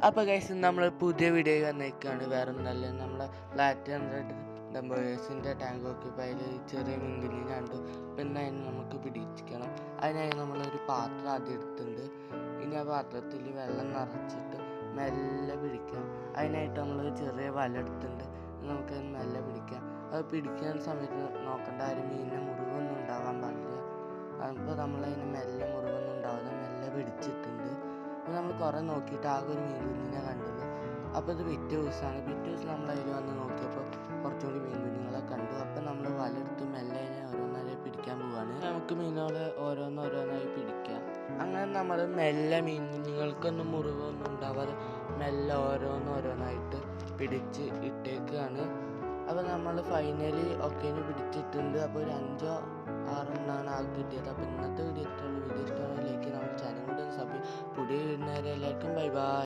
അപ്പോൾ ഗൈസ് നമ്മൾ പുതിയ വീഡിയോ വന്നേക്കാണ്. വേറെ ഒന്നല്ല, നമ്മളെ പ്ലാറ്റിനം റെഡ് ഡംബേഴ്സിൻ്റെ ടാങ്ക് നോക്കിയപ്പോൾ അതിൽ ചെറിയ മീൻകുഞ്ഞിനെ കണ്ടു. പിന്നെ അതിന് നമുക്ക് പിടിക്കണം. അതിനായി നമ്മളൊരു പാത്രം ആദ്യം എടുത്തിട്ടുണ്ട്. ഇനി ആ പാത്രത്തിൽ വെള്ളം നിറച്ചിട്ട് മെല്ലെ പിടിക്കാം. അതിനായിട്ട് നമ്മൾ ചെറിയ വല എടുത്തിട്ടുണ്ട്. നമുക്ക് മെല്ലെ പിടിക്കാം. അത് പിടിക്കുന്ന സമയത്ത് നോക്കേണ്ട ഒരു മീനിന് മുറിവൊന്നും ഉണ്ടാകാൻ പാടില്ല. അപ്പോൾ നമ്മളതിന് മെല്ലെ മുറിവൊന്നും ഉണ്ടാവാതെ മെല്ലെ പിടിച്ചിട്ടുണ്ട്. അപ്പോൾ നമ്മൾ കുറേ നോക്കിയിട്ട് ആകെ ഒരു മീൻകുഞ്ഞിനെ കണ്ടുള്ളൂ. അപ്പോൾ ഇത് പിറ്റേ ദിവസമാണ്. പിറ്റേ ദിവസം നമ്മൾ അതിൽ വന്ന് നോക്കിയപ്പോൾ കുറച്ചുകൂടി മീൻകുഞ്ഞുങ്ങളെ കണ്ടു. അപ്പോൾ നമ്മൾ വലയെടുത്ത് മെല്ലെ ഓരോന്നായി പിടിക്കാൻ പോവുകയാണ്. നമുക്ക് മീനുകളെ ഓരോന്നോരോന്നായി പിടിക്കാം. അങ്ങനെ നമ്മൾ മെല്ലെ മീൻകുഞ്ഞുങ്ങൾക്കൊന്നും മുറിവൊന്നും ഉണ്ടാവാതെ മെല്ലെ ഓരോന്നോരോന്നായിട്ട് പിടിച്ച് ഇട്ടേക്കാണ്. അപ്പോൾ നമ്മൾ ഫൈനലി ഒക്കേനെ പിടിച്ചിട്ടുണ്ട്. അപ്പോൾ ഒരു 5 or 6 എണ്ണമാണ് ആകെ കിട്ടിയത്. അപ്പോൾ ഇന്നത്തെ വീഡിയോ ഇഷ്ടമുള്ള വീഡിയോ ഇഷ്ടമായിലേക്ക് നമ്മൾ ചാനൽ കൂടെ സബ് പുതിയ വീടിനേരെ എല്ലാവർക്കും ബൈ ബൈ.